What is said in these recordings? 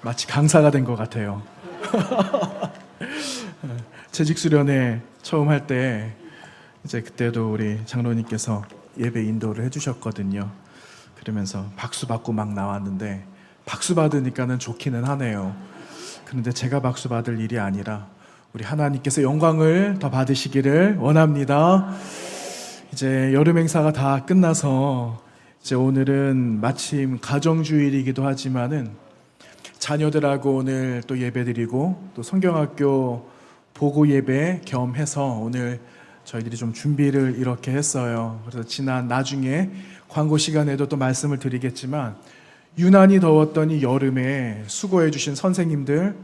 마치 강사가 된 것 같아요. 재직 수련회 처음 할 때 이제 그때도 우리 장로님께서 예배 인도를 해주셨거든요. 그러면서 박수 받고 막 나왔는데 박수 받으니까는 좋기는 하네요. 그런데 제가 박수 받을 일이 아니라 우리 하나님께서 영광을 더 받으시기를 원합니다. 이제 여름 행사가 다 끝나서 이제 오늘은 마침 가정주일이기도 하지만은 자녀들하고 오늘 또 예배드리고 또 성경학교 보고 예배 겸해서 오늘 저희들이 좀 준비를 이렇게 했어요. 그래서 나중에 광고 시간에도 또 말씀을 드리겠지만 유난히 더웠던 이 여름에 수고해 주신 선생님들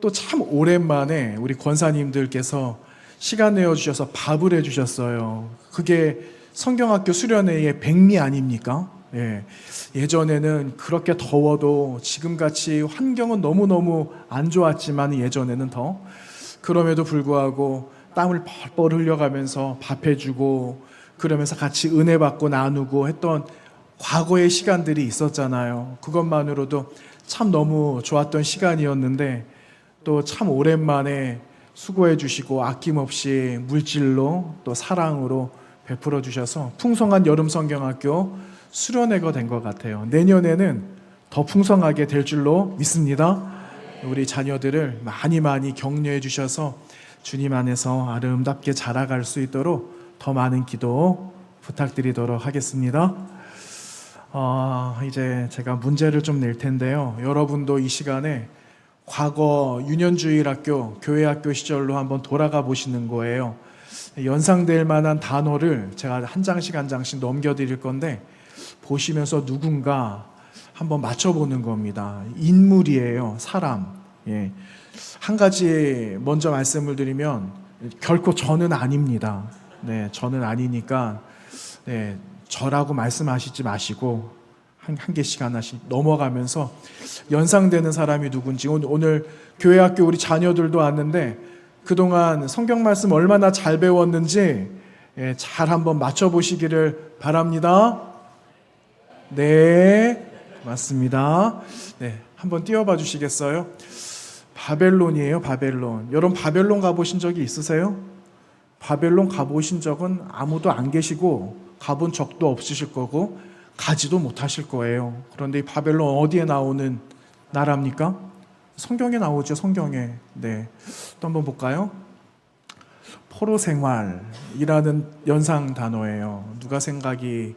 또 참 오랜만에 우리 권사님들께서 시간 내어 주셔서 밥을 해 주셨어요. 그게 성경학교 수련회의 백미 아닙니까? 예. 예전에는 그렇게 더워도 지금같이 환경은 너무너무 안 좋았지만 예전에는 더 그럼에도 불구하고 땀을 뻘뻘 흘려가면서 밥 해주고 그러면서 같이 은혜 받고 나누고 했던 과거의 시간들이 있었잖아요. 그것만으로도 참 너무 좋았던 시간이었는데 또 참 오랜만에 수고해 주시고 아낌없이 물질로 또 사랑으로 베풀어 주셔서 풍성한 여름 성경학교 수련회가 된 것 같아요. 내년에는 더 풍성하게 될 줄로 믿습니다. 우리 자녀들을 많이 격려해 주셔서 주님 안에서 아름답게 자라갈 수 있도록 더 많은 기도 부탁드리도록 하겠습니다. 이제 제가 문제를 좀 낼 텐데요. 여러분도 이 시간에 과거 유년주일학교, 교회학교 시절로 한번 돌아가 보시는 거예요. 연상될 만한 단어를 제가 한 장씩 넘겨드릴 건데 보시면서 누군가 한번 맞춰보는 겁니다. 인물이에요. 사람. 예. 한 가지 먼저 말씀을 드리면 결코 저는 아닙니다. 네, 저는 아니니까 네, 저라고 말씀하시지 마시고 한 개씩 하나씩 넘어가면서 연상되는 사람이 누군지 오늘 교회학교 우리 자녀들도 왔는데 그동안 성경 말씀 얼마나 잘 배웠는지 잘 한번 맞춰보시기를 바랍니다. 네, 맞습니다. 네, 한번 띄워봐 주시겠어요? 바벨론이에요, 바벨론. 여러분 바벨론 가보신 적이 있으세요? 바벨론 가보신 적은 아무도 안 계시고 가본 적도 없으실 거고 가지도 못하실 거예요. 그런데 이 바벨론 어디에 나오는 나라입니까? 성경에 나오죠, 성경에. 네, 또 한번 볼까요? 포로 생활이라는 연상 단어예요. 누가 생각이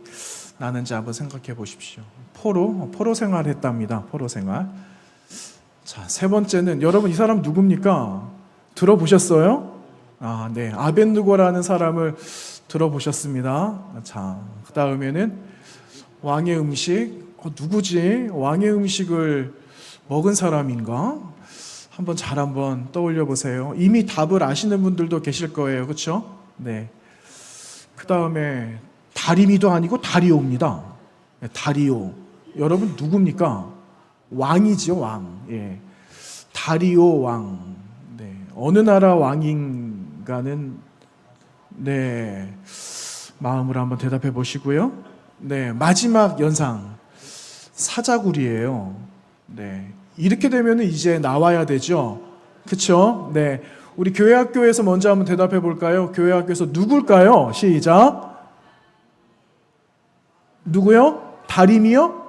나는지 한번 생각해 보십시오. 포로 생활했답니다. 포로 생활. 자, 세 번째는 여러분 이 사람 누굽니까? 들어보셨어요? 네, 아벤누고라는 사람을 들어보셨습니다. 자, 그 다음에는 왕의 음식. 누구지? 왕의 음식을 먹은 사람인가? 한번 떠올려 보세요. 이미 답을 아시는 분들도 계실 거예요, 그렇죠? 네. 그 다음에 다리미도 아니고 다리오입니다. 네, 다리오. 여러분 누굽니까? 왕이죠, 왕. 예. 다리오 왕. 네. 어느 나라 왕인가는 네. 마음으로 한번 대답해 보시고요. 네, 마지막 연상 사자굴이에요. 네, 이렇게 되면 이제 나와야 되죠. 그렇죠? 네, 우리 교회학교에서 먼저 한번 대답해 볼까요? 교회학교에서 누굴까요? 시작. 누구요? 다림이요?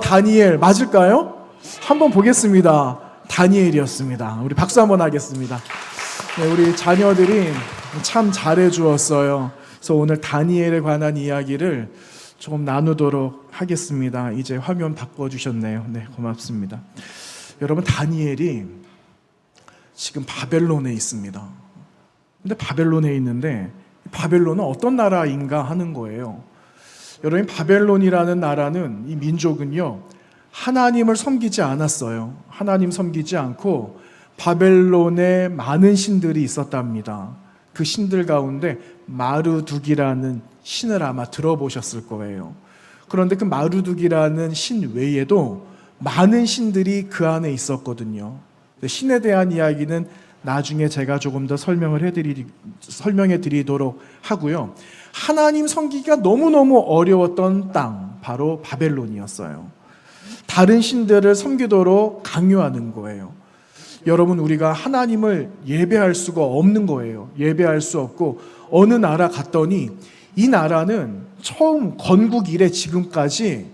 다니엘 맞을까요? 한번 보겠습니다. 다니엘이었습니다. 우리 박수 한번 하겠습니다. 네, 우리 자녀들이 참 잘해 주었어요. 그래서 오늘 다니엘에 관한 이야기를 조금 나누도록 하겠습니다. 이제 화면 바꿔주셨네요. 네, 고맙습니다. 여러분, 다니엘이 지금 바벨론에 있습니다. 근데 바벨론에 있는데 바벨론은 어떤 나라인가 하는 거예요. 여러분, 바벨론이라는 나라는 이 민족은요, 하나님을 섬기지 않았어요. 하나님 섬기지 않고 바벨론에 많은 신들이 있었답니다. 그 신들 가운데 마르둑이라는 신을 아마 들어보셨을 거예요. 그런데 그 마르둑이라는 신 외에도 많은 신들이 그 안에 있었거든요. 신에 대한 이야기는 나중에 제가 조금 더 설명해 드리도록 하고요. 하나님 섬기기가 너무너무 어려웠던 땅, 바로 바벨론이었어요. 다른 신들을 섬기도록 강요하는 거예요. 여러분, 우리가 하나님을 예배할 수가 없는 거예요. 예배할 수 없고, 어느 나라 갔더니 이 나라는 처음 건국 이래 지금까지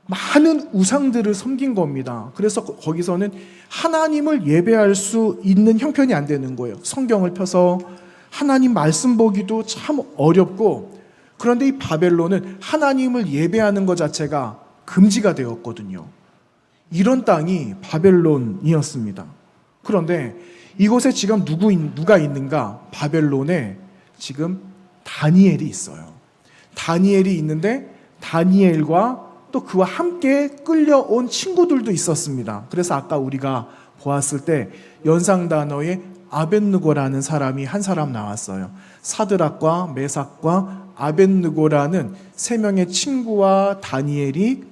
많은 우상들을 섬긴 겁니다. 그래서 거기서는 하나님을 예배할 수 있는 형편이 안 되는 거예요. 성경을 펴서 하나님 말씀 보기도 참 어렵고, 그런데 이 바벨론은 하나님을 예배하는 것 자체가 금지가 되었거든요. 이런 땅이 바벨론이었습니다. 그런데 이곳에 지금 누가 있는가? 바벨론에 지금 다니엘이 있어요. 다니엘이 있는데 다니엘과 또 그와 함께 끌려온 친구들도 있었습니다. 그래서 아까 우리가 보았을 때 연상 단어에 아벳느고라는 사람이 한 사람 나왔어요. 사드락과 메삭과 아벳느고라는 세 명의 친구와 다니엘이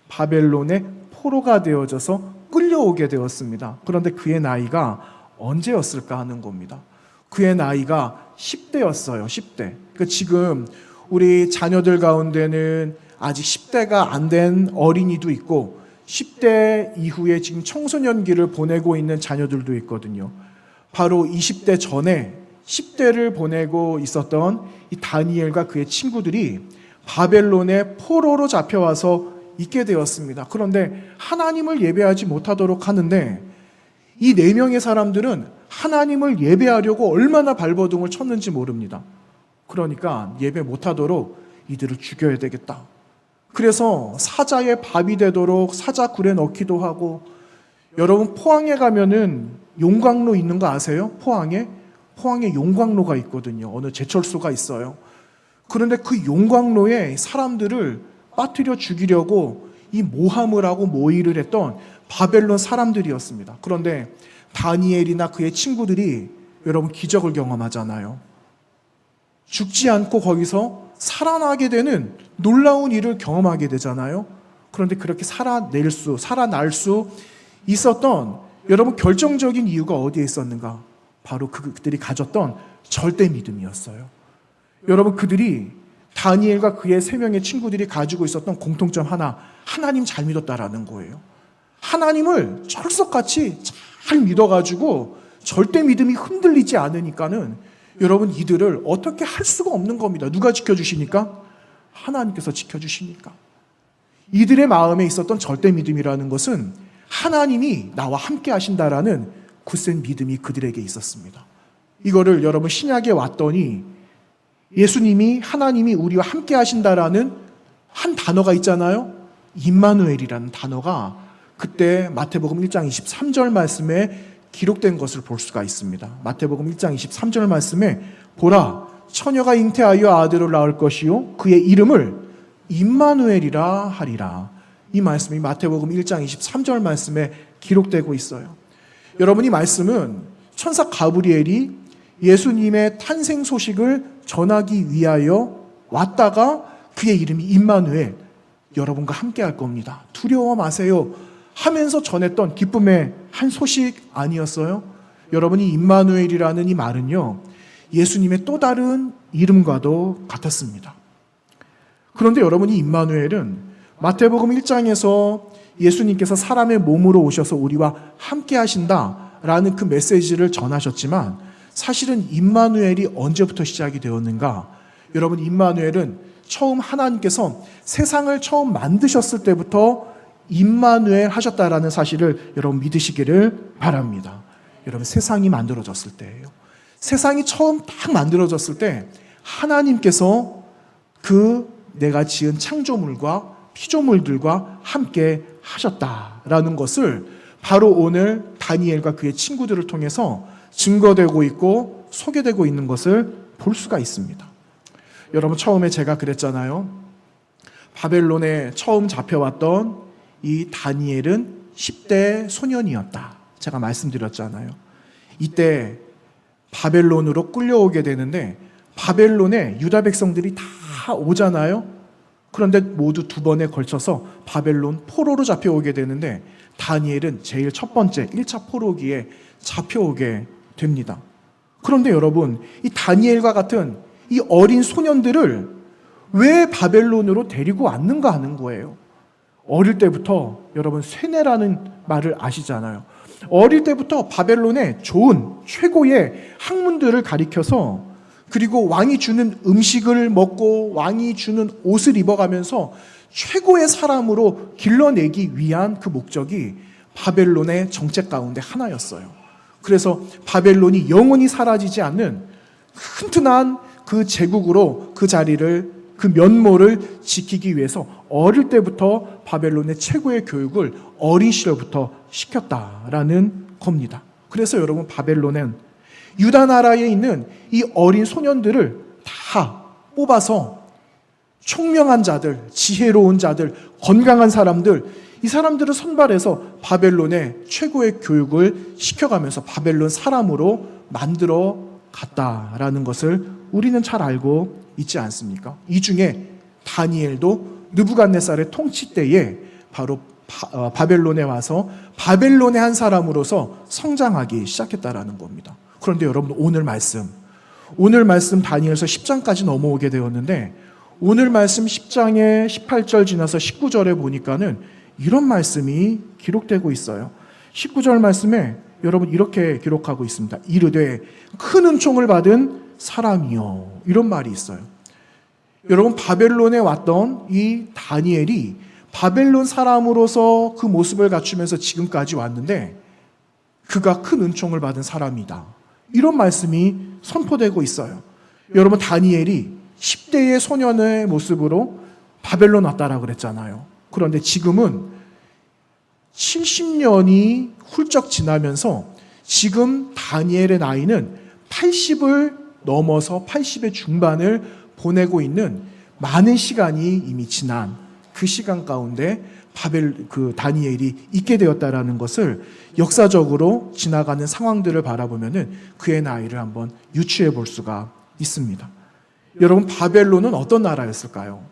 바벨론의 포로가 되어져서 끌려오게 되었습니다. 그런데 그의 나이가 언제였을까 하는 겁니다. 그의 나이가 10대였어요. 10대. 그러니까 지금 우리 자녀들 가운데는 아직 10대가 안 된 어린이도 있고 10대 이후에 지금 청소년기를 보내고 있는 자녀들도 있거든요. 바로 20대 전에 10대를 보내고 있었던 이 다니엘과 그의 친구들이 바벨론의 포로로 잡혀와서 있게 되었습니다. 그런데 하나님을 예배하지 못하도록 하는데 이 4명의 사람들은 하나님을 예배하려고 얼마나 발버둥을 쳤는지 모릅니다. 그러니까 예배 못하도록 이들을 죽여야 되겠다. 그래서 사자의 밥이 되도록 사자굴에 넣기도 하고, 여러분 포항에 가면은 용광로 있는 거 아세요? 포항에 용광로가 있거든요. 어느 제철소가 있어요. 그런데 그 용광로에 사람들을 빠뜨려 죽이려고 이 모함을 하고 모의를 했던 바벨론 사람들이었습니다. 그런데 다니엘이나 그의 친구들이 여러분 기적을 경험하잖아요. 죽지 않고 거기서 살아나게 되는 놀라운 일을 경험하게 되잖아요. 그런데 그렇게 살아날 수 있었던 여러분 결정적인 이유가 어디에 있었는가? 바로 그들이 가졌던 절대 믿음이었어요. 여러분, 그들이 다니엘과 그의 3명의 친구들이 가지고 있었던 공통점 하나, 하나님 잘 믿었다라는 거예요. 하나님을 철석같이 잘 믿어가지고 절대 믿음이 흔들리지 않으니까는 여러분 이들을 어떻게 할 수가 없는 겁니다. 누가 지켜주시니까? 하나님께서 지켜주시니까. 이들의 마음에 있었던 절대 믿음이라는 것은 하나님이 나와 함께 하신다라는 굳센 믿음이 그들에게 있었습니다. 이거를 여러분 신약에 왔더니 예수님이 하나님이 우리와 함께 하신다라는 한 단어가 있잖아요. 임마누엘이라는 단어가 그때 마태복음 1장 23절 말씀에 기록된 것을 볼 수가 있습니다. 마태복음 1장 23절 말씀에 보라, 처녀가 잉태하여 아들을 낳을 것이요 그의 이름을 임마누엘이라 하리라. 이 말씀이 마태복음 1장 23절 말씀에 기록되고 있어요. 여러분, 이 말씀은 천사 가브리엘이 예수님의 탄생 소식을 전하기 위하여 왔다가 그의 이름이 임마누엘, 여러분과 함께 할 겁니다. 두려워 마세요 하면서 전했던 기쁨의 한 소식 아니었어요? 여러분이 임마누엘이라는 이 말은요, 예수님의 또 다른 이름과도 같았습니다. 그런데 여러분이 임마누엘은 마태복음 1장에서 예수님께서 사람의 몸으로 오셔서 우리와 함께 하신다라는 그 메시지를 전하셨지만 사실은 임마누엘이 언제부터 시작이 되었는가? 여러분, 임마누엘은 처음 하나님께서 세상을 처음 만드셨을 때부터 임마누엘 하셨다라는 사실을 여러분 믿으시기를 바랍니다. 여러분, 세상이 만들어졌을 때예요. 세상이 처음 딱 만들어졌을 때 하나님께서 그 내가 지은 창조물과 피조물들과 함께 하셨다라는 것을 바로 오늘 다니엘과 그의 친구들을 통해서 증거되고 있고 소개되고 있는 것을 볼 수가 있습니다. 여러분, 처음에 제가 그랬잖아요. 바벨론에 처음 잡혀왔던 이 다니엘은 10대 소년이었다. 제가 말씀드렸잖아요. 이때 바벨론으로 끌려오게 되는데 바벨론에 유다 백성들이 다 오잖아요. 그런데 모두 2번에 걸쳐서 바벨론 포로로 잡혀오게 되는데 다니엘은 제일 첫 번째 1차 포로기에 잡혀오게 됩니다. 그런데 여러분, 이 다니엘과 같은 이 어린 소년들을 왜 바벨론으로 데리고 왔는가 하는 거예요. 어릴 때부터 여러분 쇠뇌라는 말을 아시잖아요. 어릴 때부터 바벨론의 좋은 최고의 학문들을 가리켜서, 그리고 왕이 주는 음식을 먹고 왕이 주는 옷을 입어가면서 최고의 사람으로 길러내기 위한 그 목적이 바벨론의 정책 가운데 하나였어요. 그래서 바벨론이 영원히 사라지지 않는 튼튼한 그 제국으로 그 자리를, 그 면모를 지키기 위해서 어릴 때부터 바벨론의 최고의 교육을 어린 시절부터 시켰다라는 겁니다. 그래서 여러분, 바벨론은 유다 나라에 있는 이 어린 소년들을 다 뽑아서 총명한 자들, 지혜로운 자들, 건강한 사람들, 이 사람들을 선발해서 바벨론의 최고의 교육을 시켜가면서 바벨론 사람으로 만들어 갔다라는 것을 우리는 잘 알고 있지 않습니까? 이 중에 다니엘도 느부갓네살의 통치 때에 바로 바벨론에 와서 바벨론의 한 사람으로서 성장하기 시작했다라는 겁니다. 그런데 여러분, 오늘 말씀 다니엘서 10장까지 넘어오게 되었는데, 오늘 말씀 10장의 18절 지나서 19절에 보니까는 이런 말씀이 기록되고 있어요. 19절 말씀에 여러분 이렇게 기록하고 있습니다. 이르되 큰 은총을 받은 사람이요, 이런 말이 있어요. 여러분, 바벨론에 왔던 이 다니엘이 바벨론 사람으로서 그 모습을 갖추면서 지금까지 왔는데 그가 큰 은총을 받은 사람이다, 이런 말씀이 선포되고 있어요. 여러분, 다니엘이 10대의 소년의 모습으로 바벨론 왔다라고 그랬잖아요. 그런데 지금은 70년이 훌쩍 지나면서 지금 다니엘의 나이는 80을 넘어서 80의 중반을 보내고 있는, 많은 시간이 이미 지난 그 시간 가운데 다니엘이 있게 되었다라는 것을 역사적으로 지나가는 상황들을 바라보면은 그의 나이를 한번 유추해 볼 수가 있습니다. 여러분, 바벨론은 어떤 나라였을까요?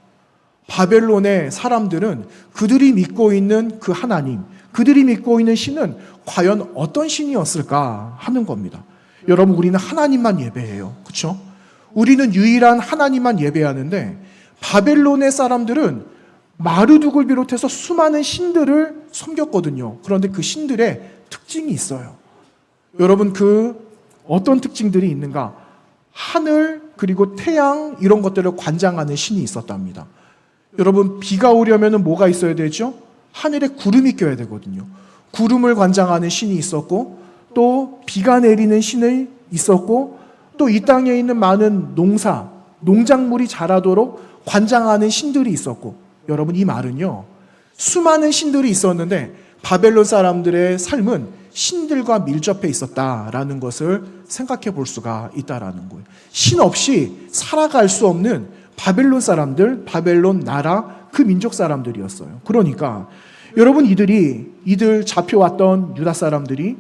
바벨론의 사람들은 그들이 믿고 있는 그 하나님, 그들이 믿고 있는 신은 과연 어떤 신이었을까 하는 겁니다. 여러분, 우리는 하나님만 예배해요. 그렇죠? 우리는 유일한 하나님만 예배하는데 바벨론의 사람들은 마르둑을 비롯해서 수많은 신들을 섬겼거든요. 그런데 그 신들의 특징이 있어요. 여러분, 그 어떤 특징들이 있는가? 하늘, 그리고 태양, 이런 것들을 관장하는 신이 있었답니다. 여러분, 비가 오려면 뭐가 있어야 되죠? 하늘에 구름이 껴야 되거든요. 구름을 관장하는 신이 있었고, 또 비가 내리는 신이 있었고, 또 이 땅에 있는 많은 농작물이 자라도록 관장하는 신들이 있었고, 여러분, 이 말은요, 수많은 신들이 있었는데 바벨론 사람들의 삶은 신들과 밀접해 있었다라는 것을 생각해 볼 수가 있다라는 거예요. 신 없이 살아갈 수 없는 바벨론 사람들, 바벨론 나라, 그 민족 사람들이었어요. 그러니까 여러분, 이들 잡혀왔던 유다 사람들이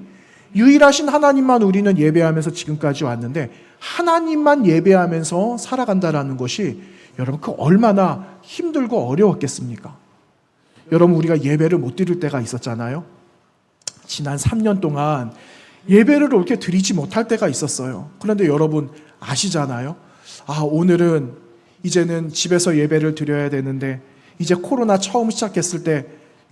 유일하신 하나님만 우리는 예배하면서 지금까지 왔는데, 하나님만 예배하면서 살아간다라는 것이 여러분, 그 얼마나 힘들고 어려웠겠습니까? 여러분, 우리가 예배를 못 드릴 때가 있었잖아요. 지난 3년 동안 예배를 이렇게 드리지 못할 때가 있었어요. 그런데 여러분 아시잖아요. 오늘은 이제는 집에서 예배를 드려야 되는데, 이제 코로나 처음 시작했을 때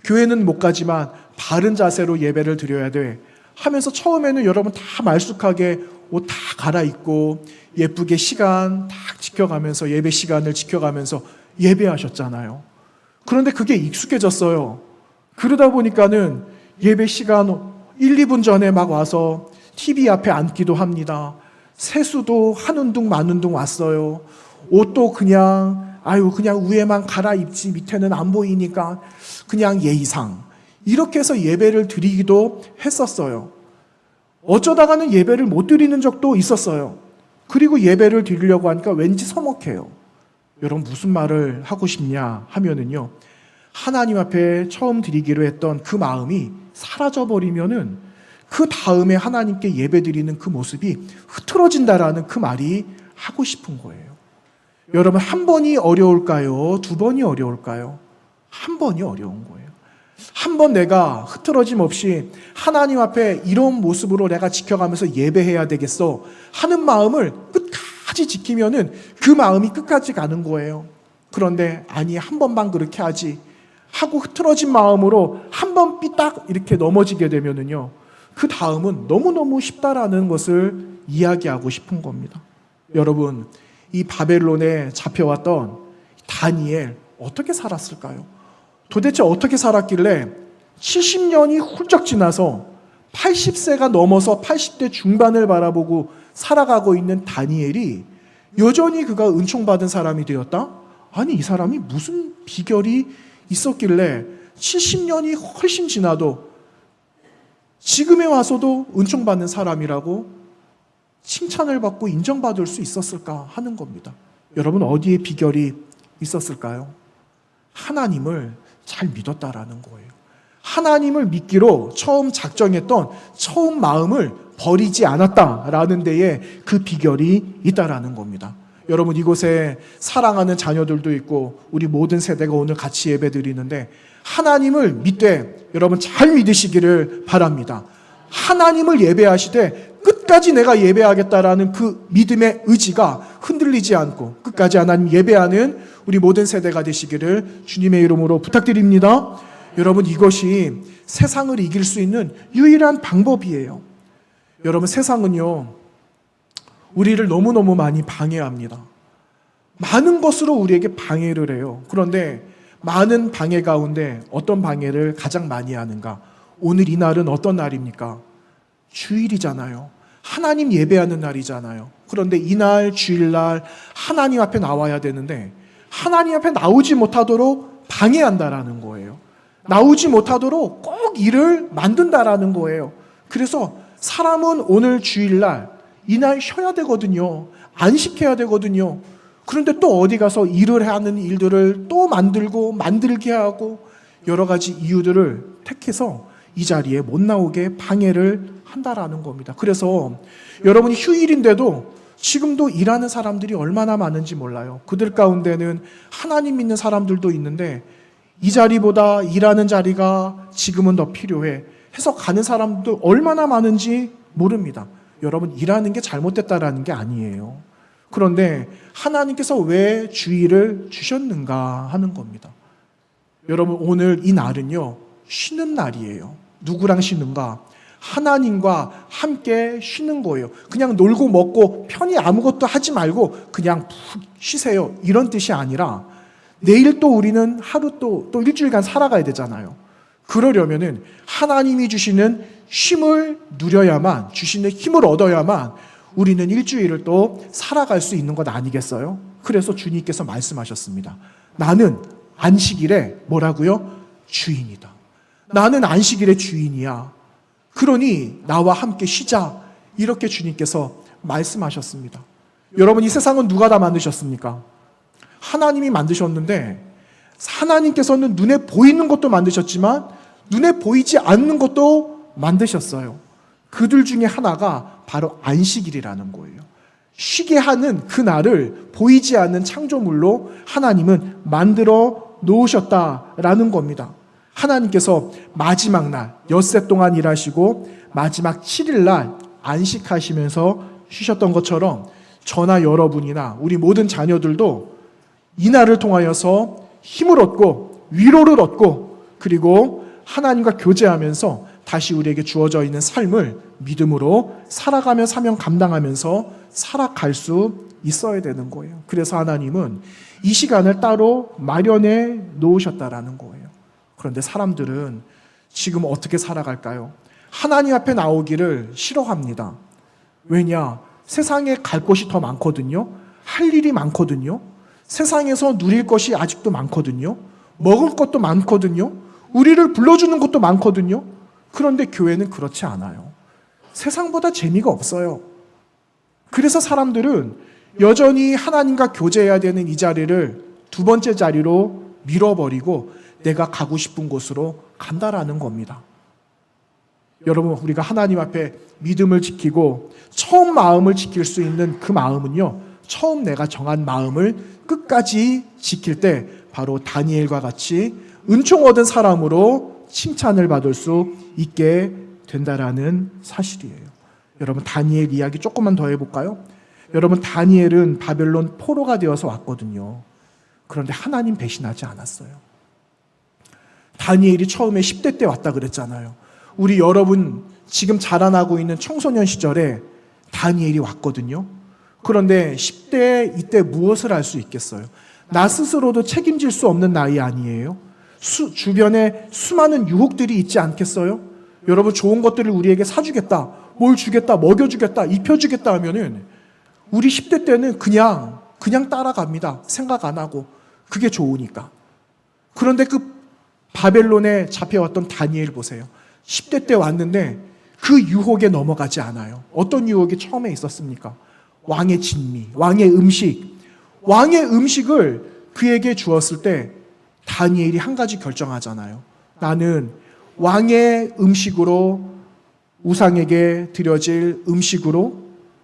교회는 못 가지만 바른 자세로 예배를 드려야 돼 하면서 처음에는 여러분 다 말쑥하게 옷 다 갈아입고 예쁘게 시간 다 지켜가면서, 예배 시간을 지켜가면서 예배하셨잖아요. 그런데 그게 익숙해졌어요. 그러다 보니까는 예배 시간 1, 2분 전에 막 와서 TV 앞에 앉기도 합니다. 세수도 하는 둥 마는 둥 왔어요. 옷도 그냥 위에만 갈아입지 밑에는 안 보이니까 그냥 예의상 이렇게 해서 예배를 드리기도 했었어요. 어쩌다가는 예배를 못 드리는 적도 있었어요. 그리고 예배를 드리려고 하니까 왠지 서먹해요. 여러분, 무슨 말을 하고 싶냐 하면은요, 하나님 앞에 처음 드리기로 했던 그 마음이 사라져버리면은 그 다음에 하나님께 예배 드리는 그 모습이 흐트러진다라는 그 말이 하고 싶은 거예요. 여러분, 한 번이 어려울까요? 두 번이 어려울까요? 한 번이 어려운 거예요. 한 번 내가 흐트러짐 없이 하나님 앞에 이런 모습으로 내가 지켜가면서 예배해야 되겠어 하는 마음을 끝까지 지키면은 그 마음이 끝까지 가는 거예요. 그런데 아니, 한 번만 그렇게 하지, 하고 흐트러진 마음으로 한 번 삐딱 이렇게 넘어지게 되면은요, 그 다음은 너무너무 쉽다라는 것을 이야기하고 싶은 겁니다. 여러분, 이 바벨론에 잡혀왔던 다니엘 어떻게 살았을까요? 도대체 어떻게 살았길래 70년이 훌쩍 지나서 80세가 넘어서 80대 중반을 바라보고 살아가고 있는 다니엘이 여전히 그가 은총받은 사람이 되었다? 아니, 이 사람이 무슨 비결이 있었길래 70년이 훨씬 지나도 지금에 와서도 은총받는 사람이라고 칭찬을 받고 인정받을 수 있었을까 하는 겁니다. 여러분, 어디에 비결이 있었을까요? 하나님을 잘 믿었다라는 거예요. 하나님을 믿기로 처음 작정했던 처음 마음을 버리지 않았다라는 데에 그 비결이 있다라는 겁니다. 여러분, 이곳에 사랑하는 자녀들도 있고 우리 모든 세대가 오늘 같이 예배드리는데 하나님을 믿되 여러분 잘 믿으시기를 바랍니다. 하나님을 예배하시되 끝까지 내가 예배하겠다라는 그 믿음의 의지가 흔들리지 않고 끝까지 하나님 예배하는 우리 모든 세대가 되시기를 주님의 이름으로 부탁드립니다. 여러분, 이것이 세상을 이길 수 있는 유일한 방법이에요. 여러분, 세상은요, 우리를 너무너무 많이 방해합니다. 많은 것으로 우리에게 방해를 해요. 그런데 많은 방해 가운데 어떤 방해를 가장 많이 하는가? 오늘 이 날은 어떤 날입니까? 주일이잖아요. 하나님 예배하는 날이잖아요. 그런데 이날 주일날 하나님 앞에 나와야 되는데 하나님 앞에 나오지 못하도록 방해한다라는 거예요. 나오지 못하도록 꼭 일을 만든다라는 거예요. 그래서 사람은 오늘 주일날 이날 쉬어야 되거든요. 안식해야 되거든요. 그런데 또 어디 가서 일을 하는 일들을 또 만들고 만들게 하고 여러 가지 이유들을 택해서 이 자리에 못 나오게 방해를 한다라는 겁니다. 그래서 여러분이 휴일인데도 지금도 일하는 사람들이 얼마나 많은지 몰라요. 그들 가운데는 하나님 믿는 사람들도 있는데 이 자리보다 일하는 자리가 지금은 더 필요해 해서 가는 사람도 얼마나 많은지 모릅니다. 여러분, 일하는 게 잘못됐다라는 게 아니에요. 그런데 하나님께서 왜 주일을 주셨는가 하는 겁니다. 여러분, 오늘 이 날은요, 쉬는 날이에요. 누구랑 쉬는가? 하나님과 함께 쉬는 거예요. 그냥 놀고 먹고 편히 아무것도 하지 말고 그냥 푹 쉬세요, 이런 뜻이 아니라 내일 또 우리는 하루 또 일주일간 살아가야 되잖아요. 그러려면은 하나님이 주시는 쉼을 누려야만, 주시는 힘을 얻어야만 우리는 일주일을 또 살아갈 수 있는 것 아니겠어요? 그래서 주님께서 말씀하셨습니다. 나는 안식일에 뭐라고요? 주인이다. 나는 안식일의 주인이야. 그러니 나와 함께 쉬자. 이렇게 주님께서 말씀하셨습니다. 여러분, 이 세상은 누가 다 만드셨습니까? 하나님이 만드셨는데 하나님께서는 눈에 보이는 것도 만드셨지만 눈에 보이지 않는 것도 만드셨어요. 그들 중에 하나가 바로 안식일이라는 거예요. 쉬게 하는 그 날을 보이지 않는 창조물로 하나님은 만들어 놓으셨다라는 겁니다. 하나님께서 마지막 날 엿새 동안 일하시고 마지막 7일 날 안식하시면서 쉬셨던 것처럼 저나 여러분이나 우리 모든 자녀들도 이 날을 통하여서 힘을 얻고 위로를 얻고 그리고 하나님과 교제하면서 다시 우리에게 주어져 있는 삶을 믿음으로 살아가며 사명 감당하면서 살아갈 수 있어야 되는 거예요. 그래서 하나님은 이 시간을 따로 마련해 놓으셨다라는 거예요. 그런데 사람들은 지금 어떻게 살아갈까요? 하나님 앞에 나오기를 싫어합니다. 왜냐? 세상에 갈 곳이 더 많거든요. 할 일이 많거든요. 세상에서 누릴 것이 아직도 많거든요. 먹을 것도 많거든요. 우리를 불러주는 것도 많거든요. 그런데 교회는 그렇지 않아요. 세상보다 재미가 없어요. 그래서 사람들은 여전히 하나님과 교제해야 되는 이 자리를 두 번째 자리로 밀어버리고 내가 가고 싶은 곳으로 간다라는 겁니다. 여러분, 우리가 하나님 앞에 믿음을 지키고 처음 마음을 지킬 수 있는 그 마음은요, 처음 내가 정한 마음을 끝까지 지킬 때 바로 다니엘과 같이 은총 얻은 사람으로 칭찬을 받을 수 있게 된다라는 사실이에요. 여러분, 다니엘 이야기 조금만 더 해볼까요? 여러분, 다니엘은 바벨론 포로가 되어서 왔거든요. 그런데 하나님 배신하지 않았어요. 다니엘이 처음에 10대 때 왔다 그랬잖아요. 우리 여러분 지금 자라나고 있는 청소년 시절에 다니엘이 왔거든요. 그런데 10대 이때 무엇을 할 수 있겠어요? 나 스스로도 책임질 수 없는 나이 아니에요? 주변에 수많은 유혹들이 있지 않겠어요? 여러분 좋은 것들을 우리에게 사주겠다, 뭘 주겠다, 먹여주겠다, 입혀주겠다 하면은 우리 10대 때는 그냥 따라갑니다. 생각 안 하고. 그게 좋으니까. 그런데 그 바벨론에 잡혀왔던 다니엘 보세요. 10대 때 왔는데 그 유혹에 넘어가지 않아요. 어떤 유혹이 처음에 있었습니까? 왕의 진미, 왕의 음식. 왕의 음식을 그에게 주었을 때 다니엘이 한 가지 결정하잖아요. 나는 왕의 음식으로, 우상에게 드려질 음식으로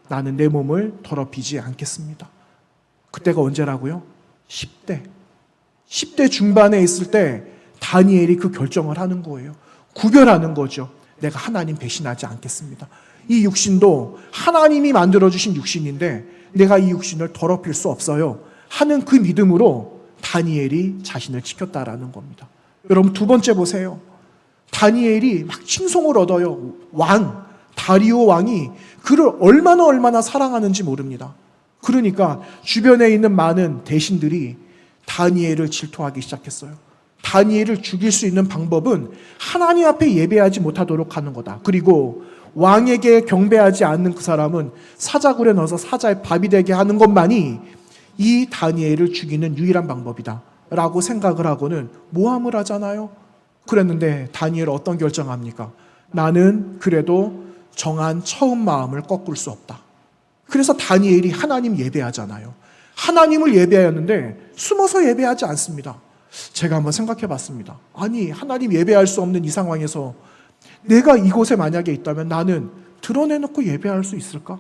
나는 내 몸을 더럽히지 않겠습니다. 그때가 언제라고요? 10대. 10대 중반에 있을 때 다니엘이 그 결정을 하는 거예요. 구별하는 거죠. 내가 하나님 배신하지 않겠습니다. 이 육신도 하나님이 만들어주신 육신인데 내가 이 육신을 더럽힐 수 없어요 하는 그 믿음으로 다니엘이 자신을 지켰다라는 겁니다. 여러분 두 번째 보세요. 다니엘이 막 칭송을 얻어요. 다리오 왕이 그를 얼마나 사랑하는지 모릅니다. 그러니까 주변에 있는 많은 대신들이 다니엘을 질투하기 시작했어요. 다니엘을 죽일 수 있는 방법은 하나님 앞에 예배하지 못하도록 하는 거다. 그리고 왕에게 경배하지 않는 그 사람은 사자굴에 넣어서 사자의 밥이 되게 하는 것만이 이 다니엘을 죽이는 유일한 방법이다 라고 생각을 하고는 모함을 하잖아요. 그랬는데 다니엘 어떤 결정합니까? 나는 그래도 정한 처음 마음을 꺾을 수 없다. 그래서 다니엘이 하나님 예배하잖아요. 하나님을 예배하였는데 숨어서 예배하지 않습니다. 제가 한번 생각해 봤습니다. 아니, 하나님 예배할 수 없는 이 상황에서 내가 이곳에 만약에 있다면 나는 드러내놓고 예배할 수 있을까?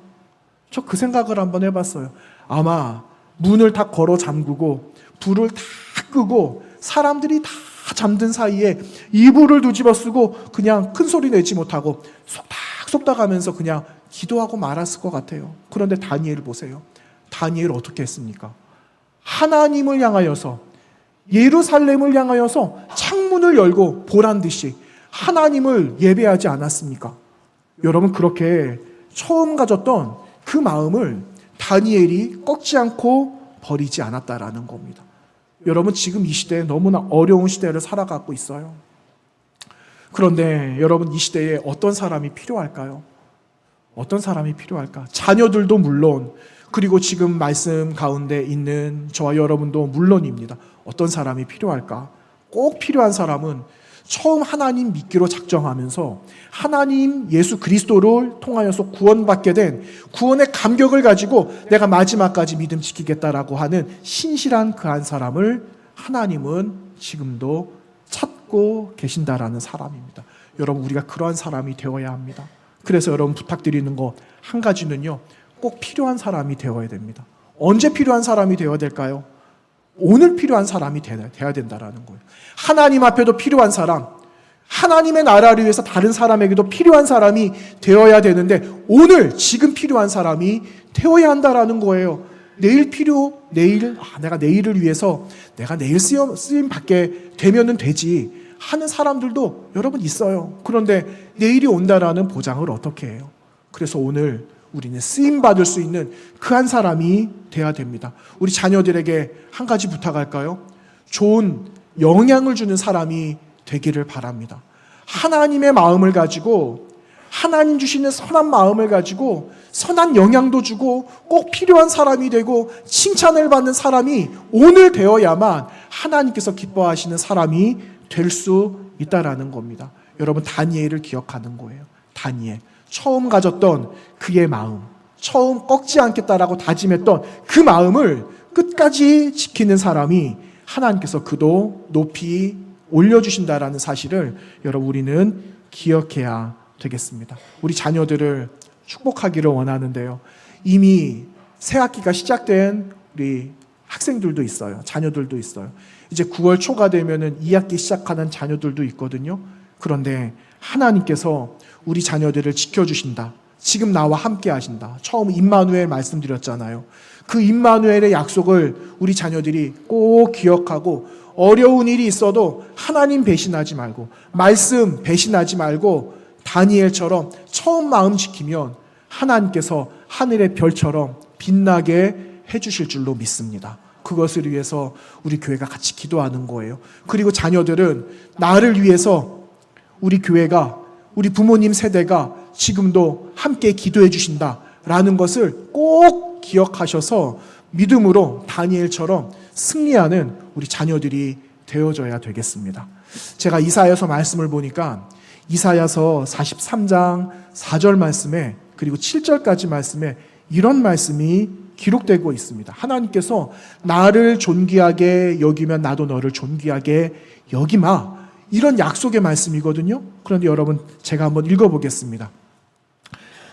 저 그 생각을 한번 해봤어요. 아마 문을 다 걸어 잠그고 불을 다 끄고 사람들이 다 잠든 사이에 이불을 뒤집어 쓰고 그냥 큰 소리 내지 못하고 속닥속닥 하면서 그냥 기도하고 말았을 것 같아요. 그런데 다니엘을 보세요. 다니엘 어떻게 했습니까? 하나님을 향하여서, 예루살렘을 향하여서 창문을 열고 보란 듯이 하나님을 예배하지 않았습니까? 여러분, 그렇게 처음 가졌던 그 마음을 다니엘이 꺾지 않고 버리지 않았다라는 겁니다. 여러분, 지금 이 시대에 너무나 어려운 시대를 살아가고 있어요. 그런데 여러분, 이 시대에 어떤 사람이 필요할까요? 어떤 사람이 필요할까? 자녀들도 물론, 그리고 지금 말씀 가운데 있는 저와 여러분도 물론입니다. 어떤 사람이 필요할까? 꼭 필요한 사람은 처음 하나님 믿기로 작정하면서 하나님 예수 그리스도를 통하여서 구원받게 된 구원의 감격을 가지고 내가 마지막까지 믿음 지키겠다라고 하는 신실한 그 한 사람을 하나님은 지금도 찾고 계신다라는 사람입니다. 여러분, 우리가 그러한 사람이 되어야 합니다. 그래서 여러분 부탁드리는 거 한 가지는요, 꼭 필요한 사람이 되어야 됩니다. 언제 필요한 사람이 되어야 될까요? 오늘 필요한 사람이 돼야 된다라는 거예요. 하나님 앞에도 필요한 사람, 하나님의 나라를 위해서 다른 사람에게도 필요한 사람이 되어야 되는데 오늘 지금 필요한 사람이 되어야 한다라는 거예요. 내가 내일을 위해서 내가 내일 쓰임 받게 되면은 되지 하는 사람들도 여러분 있어요. 그런데 내일이 온다라는 보장을 어떻게 해요? 그래서 오늘 우리는 쓰임받을 수 있는 그 한 사람이 돼야 됩니다. 우리 자녀들에게 한 가지 부탁할까요? 좋은 영향을 주는 사람이 되기를 바랍니다. 하나님의 마음을 가지고, 하나님 주시는 선한 마음을 가지고 선한 영향도 주고 꼭 필요한 사람이 되고 칭찬을 받는 사람이 오늘 되어야만 하나님께서 기뻐하시는 사람이 될 수 있다라는 겁니다. 여러분, 다니엘을 기억하는 거예요. 다니엘. 처음 가졌던 그의 마음, 처음 꺾지 않겠다라고 다짐했던 그 마음을 끝까지 지키는 사람이 하나님께서 그도 높이 올려주신다라는 사실을 여러분, 우리는 기억해야 되겠습니다. 우리 자녀들을 축복하기를 원하는데요. 이미 새 학기가 시작된 우리 학생들도 있어요. 자녀들도 있어요. 이제 9월 초가 되면은 2학기 시작하는 자녀들도 있거든요. 그런데 하나님께서 우리 자녀들을 지켜주신다. 지금 나와 함께 하신다. 처음 임마누엘 말씀드렸잖아요. 그 임마누엘의 약속을 우리 자녀들이 꼭 기억하고 어려운 일이 있어도 하나님 배신하지 말고 말씀 배신하지 말고 다니엘처럼 처음 마음 지키면 하나님께서 하늘의 별처럼 빛나게 해주실 줄로 믿습니다. 그것을 위해서 우리 교회가 같이 기도하는 거예요. 그리고 자녀들은 나를 위해서 우리 교회가, 우리 부모님 세대가 지금도 함께 기도해 주신다라는 것을 꼭 기억하셔서 믿음으로 다니엘처럼 승리하는 우리 자녀들이 되어져야 되겠습니다. 제가 이사야서 말씀을 보니까 이사야서 43장 4절 말씀에 그리고 7절까지 말씀에 이런 말씀이 기록되고 있습니다. 하나님께서 나를 존귀하게 여기면 나도 너를 존귀하게 여기마, 이런 약속의 말씀이거든요. 그런데 여러분, 제가 한번 읽어보겠습니다.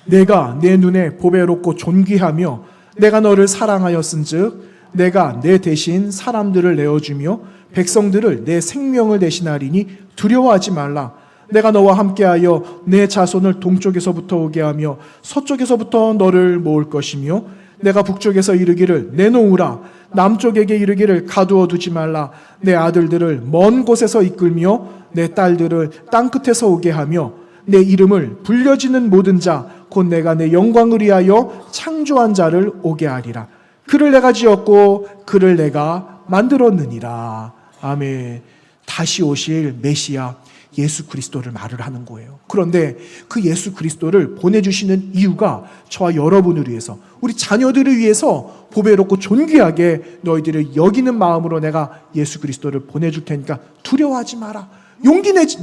내가 내 눈에 보배롭고 존귀하며 내가 너를 사랑하였은즉 내가 내 대신 사람들을 내어주며 백성들을 내 생명을 대신하리니 두려워하지 말라. 내가 너와 함께하여 내 자손을 동쪽에서부터 오게 하며 서쪽에서부터 너를 모을 것이며 내가 북쪽에서 이르기를 내놓으라. 남쪽에게 이르기를 가두어 두지 말라. 내 아들들을 먼 곳에서 이끌며 내 딸들을 땅끝에서 오게 하며 내 이름을 불려지는 모든 자 곧 내가 내 영광을 위하여 창조한 자를 오게 하리라. 그를 내가 지었고 그를 내가 만들었느니라. 아멘. 다시 오실 메시아 예수 그리스도를 말을 하는 거예요. 그런데 그 예수 그리스도를 보내주시는 이유가 저와 여러분을 위해서, 우리 자녀들을 위해서 보배롭고 존귀하게 너희들을 여기는 마음으로 내가 예수 그리스도를 보내줄 테니까 두려워하지 마라.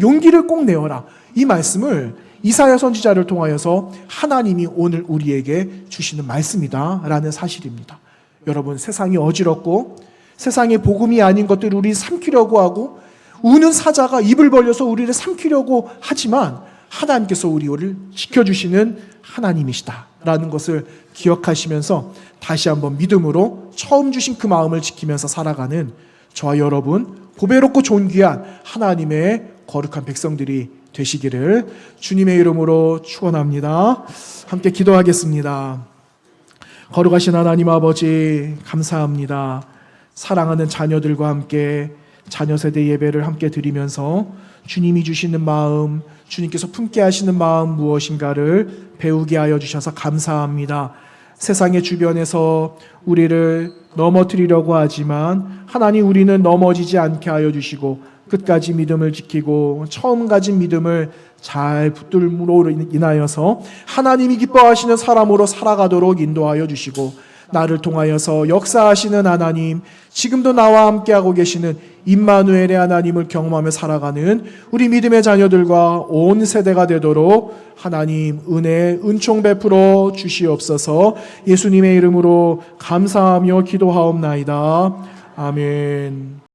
용기를 꼭 내어라. 이 말씀을 이사야 선지자를 통하여서 하나님이 오늘 우리에게 주시는 말씀이다 라는 사실입니다. 여러분, 세상이 어지럽고 세상의 복음이 아닌 것들을 우리 삼키려고 하고 우는 사자가 입을 벌려서 우리를 삼키려고 하지만 하나님께서 우리를 지켜주시는 하나님이시다 라는 것을 기억하시면서 다시 한번 믿음으로 처음 주신 그 마음을 지키면서 살아가는 저와 여러분, 보배롭고 존귀한 하나님의 거룩한 백성들이 되시기를 주님의 이름으로 축원합니다. 함께 기도하겠습니다. 거룩하신 하나님 아버지, 감사합니다. 사랑하는 자녀들과 함께 자녀 세대 예배를 함께 드리면서 주님이 주시는 마음, 주님께서 품게 하시는 마음 무엇인가를 배우게 하여 주셔서 감사합니다. 세상의 주변에서 우리를 넘어뜨리려고 하지만 하나님, 우리는 넘어지지 않게 하여 주시고 끝까지 믿음을 지키고 처음 가진 믿음을 잘 붙들므로 인하여서 하나님이 기뻐하시는 사람으로 살아가도록 인도하여 주시고, 나를 통하여서 역사하시는 하나님, 지금도 나와 함께하고 계시는 임마누엘의 하나님을 경험하며 살아가는 우리 믿음의 자녀들과 온 세대가 되도록 하나님 은혜, 은총 베풀어 주시옵소서. 예수님의 이름으로 감사하며 기도하옵나이다. 아멘.